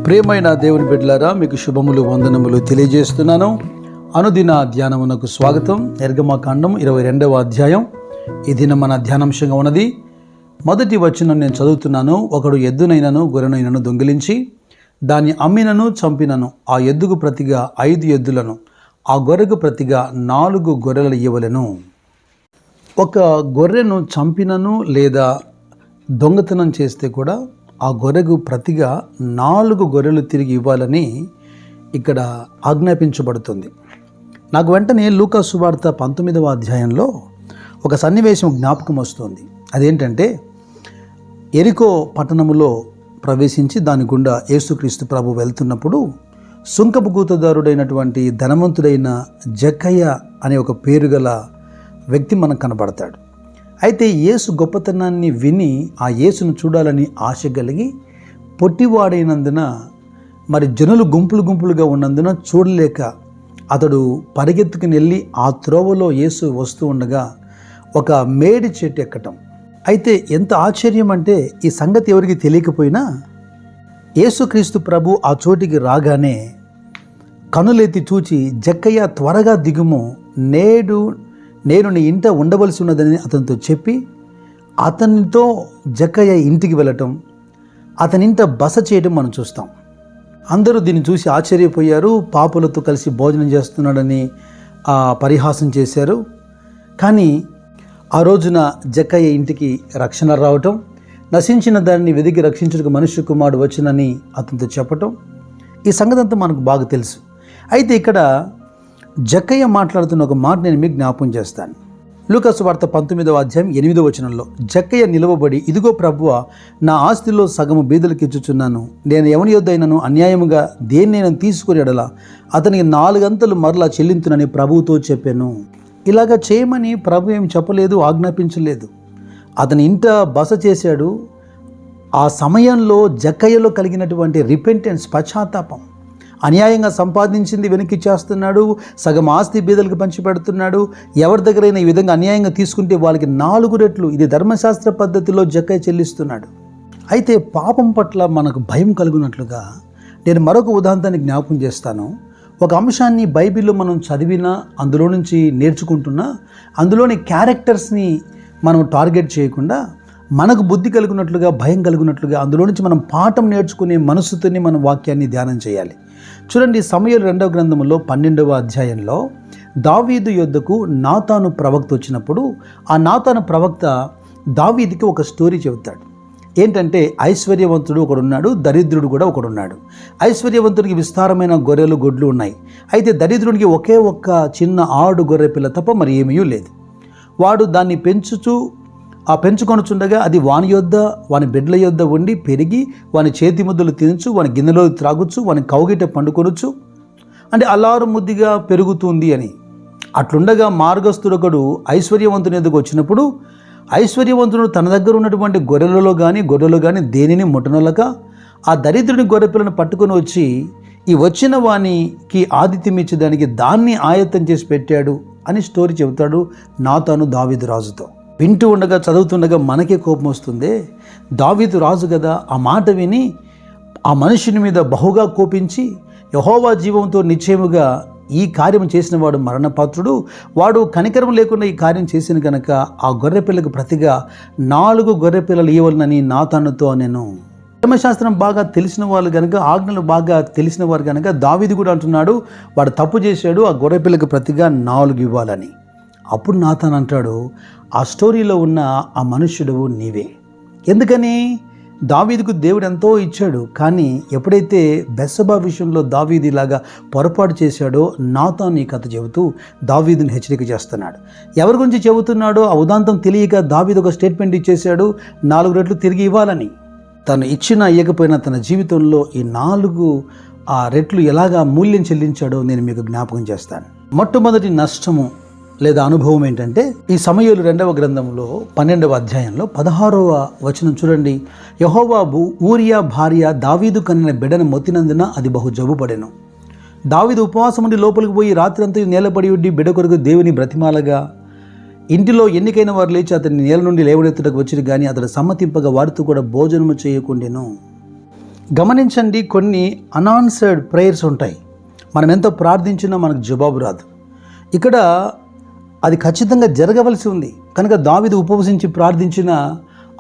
ప్రియమైన దేవుని బిడ్డలారా, మీకు శుభములు వందనములు తెలియజేస్తున్నాను. అనుదిన ధ్యానమునకు స్వాగతం. నిర్గమకాండం 22వ అధ్యాయం ఈ దినం మన ధ్యానాంశంగా ఉన్నది. మొదటి వచనం నేను చదువుతున్నాను. ఒకడు ఎద్దునైనను గొర్రెనైనను దొంగిలించి దాన్ని అమ్మినను చంపినను ఆ ఎద్దుకు ప్రతిగా 5 ఎద్దులను, ఆ గొర్రెకు ప్రతిగా 4 గొర్రెలు ఇవ్వలెను. ఒక గొర్రెను చంపినను లేదా దొంగతనం చేస్తే కూడా ఆ గొర్రెకు ప్రతిగా 4 గొర్రెలు తిరిగి ఇవ్వాలని ఇక్కడ ఆజ్ఞాపించబడుతుంది. నాకు వెంటనే లూకా సువార్త 19వ అధ్యాయంలో ఒక సన్నివేశం జ్ఞాపకం వస్తుంది. అదేంటంటే, ఎరికో పట్టణములో ప్రవేశించి దాని గుండా యేసుక్రీస్తు ప్రభు వెళ్తున్నప్పుడు సుంకపు గూతదారుడైనటువంటి ధనవంతుడైన జక్కయ్య అనే ఒక పేరు గల వ్యక్తి మనకు కనబడతాడు. అయితే యేసు గొప్పతనాన్ని విని ఆ యేసును చూడాలని ఆశ కలిగి పొట్టివాడైనందున, మరి జనులు గుంపులుగా ఉన్నందున చూడలేక అతడు పరిగెత్తుకుని వెళ్ళి ఆ త్రోవలో యేసు వస్తూ ఉండగా ఒక మేడి చెట్టు ఎక్కటం. అయితే ఎంత ఆశ్చర్యం అంటే, ఈ సంగతి ఎవరికి తెలియకపోయినా యేసుక్రీస్తు ప్రభు ఆ చోటికి రాగానే కనులెత్తి చూచి, జక్కయ్య త్వరగా దిగుము, నేను నీ ఇంట ఉండవలసి ఉన్నదని అతనితో చెప్పి అతనితో జక్కయ్య ఇంటికి వెళ్ళటం, అతని ఇంట బస చేయడం మనం చూస్తాం. అందరూ దీన్ని చూసి ఆశ్చర్యపోయారు. పాపులతో కలిసి భోజనం చేస్తున్నాడని పరిహాసం చేశారు. కానీ ఆ రోజున జక్కయ్య ఇంటికి రక్షణ రావటం, నశించిన దాన్ని వెదికి రక్షించుటకు మనుష్య కుమారుడు వచ్చునని అతనితో చెప్పటం, ఈ సంగతి అంతా మనకు బాగా తెలుసు. అయితే ఇక్కడ జక్కయ్య మాట్లాడుతున్న ఒక మాట నేను మీకు జ్ఞాపకం చేస్తాను. లూకా సువార్త 19వ అధ్యాయం 8వ వచనంలో, జక్కయ్య నిలవబడి, ఇదిగో ప్రభువా, నా ఆస్తిలో సగము బీదలకు ఇచ్చుచున్నాను. నేను ఎవని యొద్దైనను అన్యాయముగా దేన్నైనా తీసుకుని ఎడలా అతనికి 4 అంతలు మరలా చెల్లించునని ప్రభువుతో చెప్పాను. ఇలాగ చేయమని ప్రభు ఏం చెప్పలేదు, ఆజ్ఞాపించలేదు. అతని ఇంట బస చేశాడు. ఆ సమయంలో జక్కయ్యలో కలిగినటువంటి రిపెంటెన్స్, పశ్చాత్తాపం, అన్యాయంగా సంపాదించింది వెనక్కి చేస్తున్నాడు, సగం ఆస్తి బీదలకు పంచిపెడుతున్నాడు. ఎవరి దగ్గరైనా ఈ విధంగా అన్యాయంగా తీసుకుంటే వాళ్ళకి 4 రెట్లు, ఇది ధర్మశాస్త్ర పద్ధతిలో జక్కయ్య చెల్లిస్తున్నాడు. అయితే పాపం పట్ల మనకు భయం కలుగునట్లుగా నేను మరొక ఉదాహరణని జ్ఞాపకం చేస్తాను. ఒక అంశాన్ని బైబిల్లో మనం చదివినా, అందులో నుంచి నేర్చుకుంటున్నా, అందులోని క్యారెక్టర్స్ని మనం టార్గెట్ చేయకుండా మనకు బుద్ధి కలిగినట్లుగా, భయం కలిగినట్లుగా అందులో నుంచి మనం పాఠం నేర్చుకునే మనసుతోని మనం వాక్యాన్ని ధ్యానం చేయాలి. చూడండి, సమూయేలు 2వ గ్రంథంలో 12వ అధ్యాయంలో దావీదు యొద్దకు నాతాను ప్రవక్త వచ్చినప్పుడు ఆ నాతాను ప్రవక్త దావీదుకి ఒక స్టోరీ చెబుతాడు. ఏంటంటే, ఐశ్వర్యవంతుడు ఒకడున్నాడు, దరిద్రుడు కూడా ఒకడున్నాడు. ఐశ్వర్యవంతుడికి విస్తారమైన గొర్రెలు గొడ్లు ఉన్నాయి. అయితే దరిద్రుడికి ఒకే ఒక్క చిన్న ఆడు గొర్రె పిల్ల తప్ప మరి ఏమీ లేదు. వాడు దాన్ని పెంచుకొనుచుండగా అది వాని యొద్ద, వాని బిడ్డల యొద్ద ఉండి పెరిగి వాని చేతి ముద్దలు తినచ్చు, వాని గిన్నెలో త్రాగొచ్చు, వాని కౌగిట పండుకొనొచ్చు, అంటే అల్లారు ముద్దిగా పెరుగుతుంది అని. అట్లుండగా మార్గస్థుడొకడు ఐశ్వర్యవంతుని ఎదుగు వచ్చినప్పుడు ఐశ్వర్యవంతుడు తన దగ్గర ఉన్నటువంటి గొర్రెలలో కానీ దేనిని ముట్టనొలక ఆ దరిద్రుని గొర్రెపిల్లను పట్టుకొని వచ్చి ఈ వచ్చిన వానికి ఆతిథ్యం ఇచ్చేదానికి దాన్ని ఆయత్తం చేసి పెట్టాడు అని స్టోరీ చెబుతాడు నాతాను దావీదు రాజుతో. వింటూ ఉండగా, చదువుతుండగా మనకే కోపం వస్తుంది. దావీదు రాజు కదా, ఆ మాట విని ఆ మనుషుని మీద బహుగా కోపించి, యెహోవా జీవంతో నిశ్చయముగా ఈ కార్యం చేసిన వాడు మరణపాత్రుడు, వాడు కనికరం లేకుండా ఈ కార్యం చేసిన కనుక ఆ గొర్రెపిల్లకు ప్రతిగా 4 గొర్రెపిల్లలు ఇవ్వాలని నాతానుతో నేను. ధర్మశాస్త్రం బాగా తెలిసిన వాళ్ళు కనుక, ఆజ్ఞలు బాగా తెలిసిన వారు కనుక దావీదు కూడా అంటున్నాడు, వాడు తప్పు చేశాడు, ఆ గొర్రెపిల్లకు ప్రతిగా 4 ఇవ్వాలని. అప్పుడు నాతాను అంటాడు, ఆ స్టోరీలో ఉన్న ఆ మనుష్యుడు నీవే. ఎందుకని? దావీదుకు దేవుడు ఎంతో ఇచ్చాడు, కానీ ఎప్పుడైతే బెత్షెబా విషయంలో దావీదు ఇలాగా పొరపాటు చేశాడో నాతాను ఈ కథ చెబుతూ దావీదుని హెచ్చరిక చేస్తున్నాడు. ఎవరి గురించి చెబుతున్నాడో ఆ ఉదాంతం తెలియక దావీదు ఒక స్టేట్మెంట్ ఇచ్చేశాడు, 4 రెట్లు తిరిగి ఇవ్వాలని. తను ఇచ్చినా ఇవ్వకపోయినా తన జీవితంలో ఈ 4 రెట్లు ఎలాగా మూల్యం చెల్లించాడో నేను మీకు జ్ఞాపకం చేస్తాను. మొట్టమొదటి నష్టము లేదా అనుభవం ఏంటంటే, ఈ సమూయేలు 2వ గ్రంథంలో 12వ అధ్యాయంలో 16వ వచనం చూడండి. యెహోవా ఊరియా భార్య దావీదు కనిన బిడ్డను మొత్తినందున అది బహు జబ్బుపడెను. దావీదు ఉపవాసం నుండి లోపలికి పోయి రాత్రంతా నేలపడి ఉండి బిడ్డ కొరకు దేవుని బ్రతిమాలగా ఇంటిలో ఎన్నికైన వారు లేచి అతని నేల నుండి లేవనెత్తుటకు వచ్చిరు, కానీ అతడు సమ్మతింపగా వారితో కూడా భోజనము చేయకుండెను. గమనించండి, కొన్ని అన్ఆన్సర్డ్ ప్రేయర్స్ ఉంటాయి. మనం ఎంతో ప్రార్థించినా మనకు జవాబు రాదు. ఇక్కడ అది ఖచ్చితంగా జరగవలసి ఉంది కనుక దావీదు ఉపవసించి ప్రార్థించిన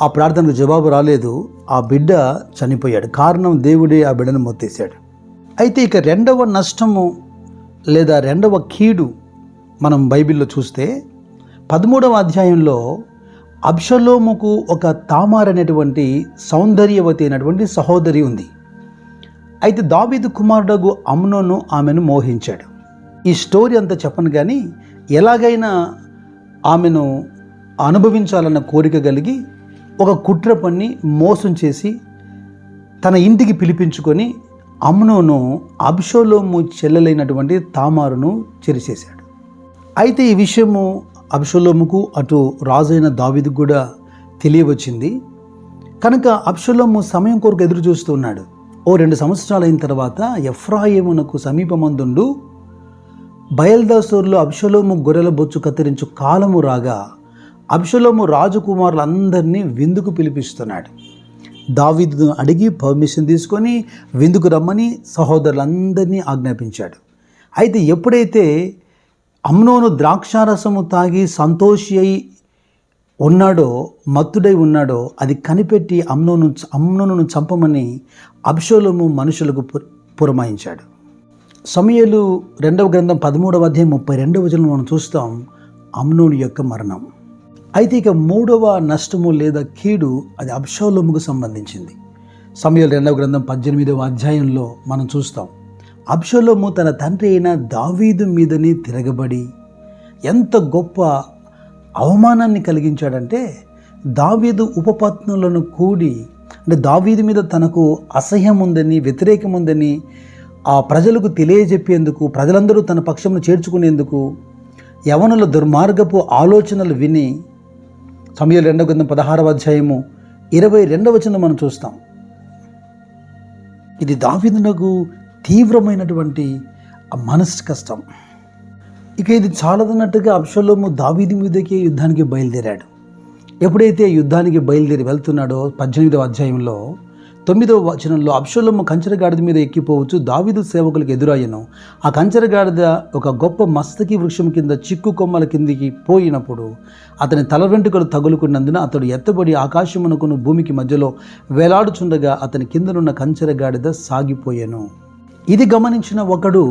ఆ ప్రార్థనకు జవాబు రాలేదు. ఆ బిడ్డ చనిపోయాడు. కారణం దేవుడే ఆ బిడ్డను మొత్తేశాడు. అయితే ఇక రెండవ నష్టము లేదా రెండవ కీడు మనం బైబిల్లో చూస్తే 13వ అధ్యాయంలో అబ్షలోముకు ఒక తామార్ అనేటువంటి సౌందర్యవతి అయినటువంటి సహోదరి ఉంది. అయితే దావీదు కుమారుడు అమ్నోను ఆమెను మోహించాడు. ఈ స్టోరీ అంతా చెప్పను కానీ ఎలాగైనా ఆమెను అనుభవించాలన్న కోరిక కలిగి ఒక కుట్ర పన్ని మోసం చేసి తన ఇంటికి పిలిపించుకొని అమ్నోను అబ్షలోము చెల్లెలైనటువంటి తామారును చెరిచేశాడు. అయితే ఈ విషయము అబ్షలోముకు అటు రాజైన దావీదుకు కూడా తెలియవచ్చింది. కనుక అబ్షలోము సమయం కొరకు ఎదురు చూస్తున్నాడు. 2 సంవత్సరాలు అయిన తర్వాత ఎఫ్రాయిమునకు సమీపమందుండు బయల్దాసూరులో అబ్షలోము గొర్రెల బొచ్చు కత్తిరించు కాలము రాగా అబ్షలోము రాజకుమారులందరినీ విందుకు పిలిపిస్తున్నాడు. దావీదును అడిగి పర్మిషన్ తీసుకొని విందుకు రమ్మని సహోదరులందరినీ ఆజ్ఞాపించాడు. అయితే ఎప్పుడైతే అమ్నోను ద్రాక్షారసము తాగి సంతోషి అయి ఉన్నాడో, మత్తుడై ఉన్నాడో, అది కనిపెట్టి అమ్నోనును చంపమని అబ్షలోము మనుషులకు పురమాయించాడు. సమూయేలు 2వ గ్రంథం 13వ అధ్యాయం 32వ వచనంలో మనం చూస్తాం అమ్నోను యొక్క మరణం. అయితే ఇక 3వ నష్టము లేదా కీడు అది అబ్షలోముకు సంబంధించింది. సమూయేలు 2వ గ్రంథం 18వ అధ్యాయంలో మనం చూస్తాం అబ్షలోము తన తండ్రి అయిన దావీదు మీదని తిరగబడి ఎంత గొప్ప అవమానాన్ని కలిగించాడంటే, దావీదు ఉపపత్నులను కూడి అంటే దావీదు మీద తనకు అసహ్యం ఉందని, వ్యతిరేకం ఉందని ఆ ప్రజలకు తెలియజెప్పేందుకు, ప్రజలందరూ తన పక్షమును చేర్చుకునేందుకు యవనుల దుర్మార్గపు ఆలోచనలు విని సమూయేలు 2వ గ్రంథం 16వ అధ్యాయము 22వ వచనం మనం చూస్తాం. ఇది దావీదునకు తీవ్రమైనటువంటి మనసు కష్టం. ఇక ఇది చాలదన్నట్టుగా అబ్షలోము దావీదు మీదకే యుద్ధానికి బయలుదేరాడు. ఎప్పుడైతే యుద్ధానికి బయలుదేరి వెళ్తున్నాడో 18వ అధ్యాయంలో 9వ వచనంలో అబ్షలోము కంచెరగాడిద మీద ఎక్కిపోవచ్చు దావీదు సేవకులకు ఎదురయ్యను. ఆ కంచెరగాడిద ఒక గొప్ప మస్తకి వృక్షం కింద చిక్కు కొమ్మల కిందికి పోయినప్పుడు అతని తల వెంట్రుకలు తగులుకున్నందున అతడు ఎత్తబడి ఆకాశమునకును భూమికి మధ్యలో వేలాడుచుండగా అతని కిందనున్న కంచెరగాడిద సాగిపోయాను. ఇది గమనించిన ఒకడు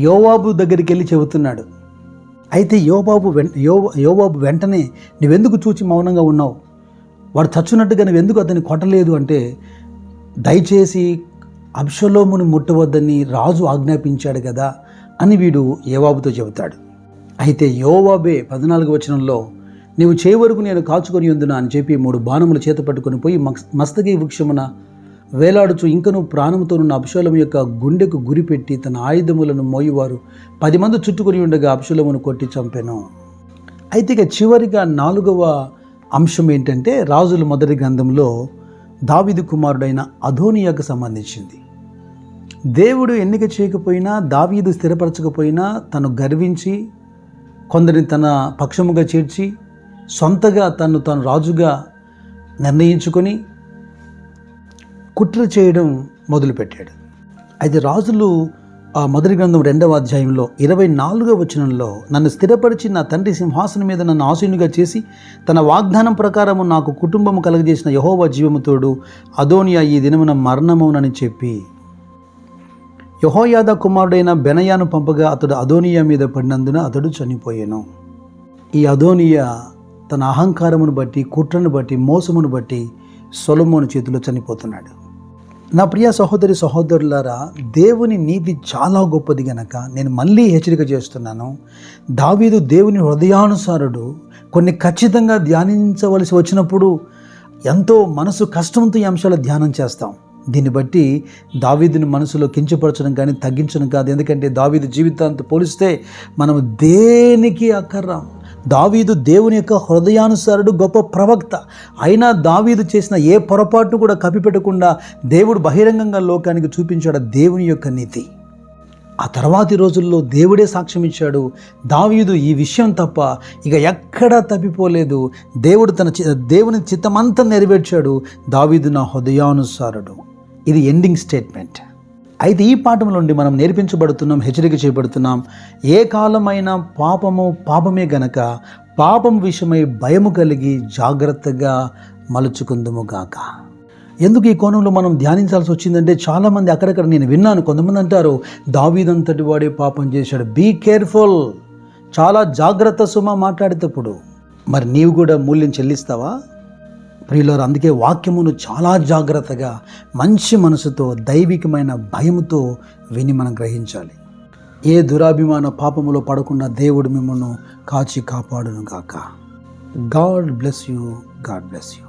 యోవాబు దగ్గరికి వెళ్ళి చెబుతున్నాడు. అయితే యోవాబు వెంటనే నువ్వెందుకు చూచి మౌనంగా ఉన్నావు, వాడు చచ్చున్నట్టుగా నువ్వెందుకు అతన్ని కొట్టలేదు అంటే, దయచేసి అబ్షలోమును ముట్టవద్దని రాజు ఆజ్ఞాపించాడు కదా అని వీడు యోవాబుతో చెబుతాడు. అయితే యోవాబే 14వ వచనంలో నీవు చేయి వరకు నేను కాచుకొని ఉందునా అని చెప్పి 3 బాణములు చేత పట్టుకొని పోయి మస్తకి వృక్షమున వేలాడుచు ఇంకను ప్రాణంతోనున్న అబ్షలోము యొక్క గుండెకు గురిపెట్టి తన ఆయుధములను మోయువారు 10 మంది చుట్టుకొని ఉండగా అబ్షలోమును కొట్టి చంపెను. అయితే ఇక చివరిగా 4వ అంశం ఏంటంటే రాజుల మొదటి గ్రంథంలో దావీదు కుమారుడైన అదోనియాకు సంబంధించింది. దేవుడు ఎన్నిక చేయకపోయినా, దావీదు స్థిరపరచకపోయినా తను గర్వించి కొందరిని తన పక్షముగా చేర్చి సొంతగా తాను రాజుగా నిర్ణయించుకొని కుట్ర చేయడం మొదలుపెట్టాడు. అయితే రాజులు ఆ మొదటి గ్రంథం 2వ అధ్యాయంలో 24వ వచనంలో నన్ను స్థిరపరిచి నా తండ్రి సింహాసనం మీద నన్ను ఆసీనుగా చేసి తన వాగ్దానం ప్రకారము నాకు కుటుంబము కలుగజేసిన యెహోవా జీవముతోడు అదోనియా ఈ దినమున మరణమవునని చెప్పి యెహోయాదా కుమారుడైన బెనయాను పంపగా అతడు అదోనియా మీద పడినందున అతడు చనిపోయాను. ఈ అదోనియా తన అహంకారమును బట్టి, కుట్రను బట్టి, మోసమును బట్టి సొలొమోను చేతిలో చనిపోతున్నాడు. నా ప్రియ సహోదరి సహోదరులారా, దేవుని నీతి చాలా గొప్పది గనక నేను మళ్ళీ హెచ్చరిక చేస్తున్నాను. దావీదు దేవుని హృదయానుసారుడు. కొన్ని ఖచ్చితంగా ధ్యానించవలసి వచ్చినప్పుడు ఎంతో మనసు కష్టంతో ఈ అంశాలు ధ్యానం చేస్తాం. దీన్ని బట్టి దావీదుని మనసులో కించపరచడం కానీ తగ్గించడం కాదు. ఎందుకంటే దావీదు జీవితాంతో పోలిస్తే మనం దేనికి అక్కర్రాం. దావీదు దేవుని యొక్క హృదయానుసారుడు, గొప్ప ప్రవక్త. అయినా దావీదు చేసిన ఏ పొరపాటును కూడా కప్పిపెట్టకుండా దేవుడు బహిరంగంగా లోకానికి చూపించాడు దేవుని యొక్క నీతి. ఆ తర్వాతి రోజుల్లో దేవుడే సాక్ష్యం ఇచ్చాడు, దావీదు ఈ విషయం తప్ప ఇక ఎక్కడా తప్పిపోలేదు. దేవుడు దేవుని చిత్తమంతా నెరవేర్చాడు. దావీదు నా హృదయానుసారుడు. ఇది ఎండింగ్ స్టేట్మెంట్. అయితే ఈ పాఠం నుండి మనం నేర్పించబడుతున్నాం, హెచ్చరిక చేయబడుతున్నాం, ఏ కాలమైనా పాపమే గనక పాపం విషయమై భయము కలిగి జాగ్రత్తగా మలుచుకుందుము గాక. ఎందుకు ఈ కోణంలో మనం ధ్యానించాల్సి వచ్చిందంటే, చాలామంది అక్కడక్కడ నేను విన్నాను, కొంతమంది అంటారు దావీదంతటి వాడే పాపం చేశాడు. బీ కేర్ఫుల్, చాలా జాగ్రత్త సుమ మాట్లాడేటప్పుడు. మరి నీవు కూడా మూల్యం చెల్లిస్తావా? ప్రియులారా, అందుకే వాక్యమును చాలా జాగ్రత్తగా మంచి మనసుతో దైవికమైన భయముతో విని మనం గ్రహించాలి. ఏ దురాభిమాన పాపములో పడకుండా దేవుడు మిమ్మల్ని కాచి కాపాడును గాక. God bless you.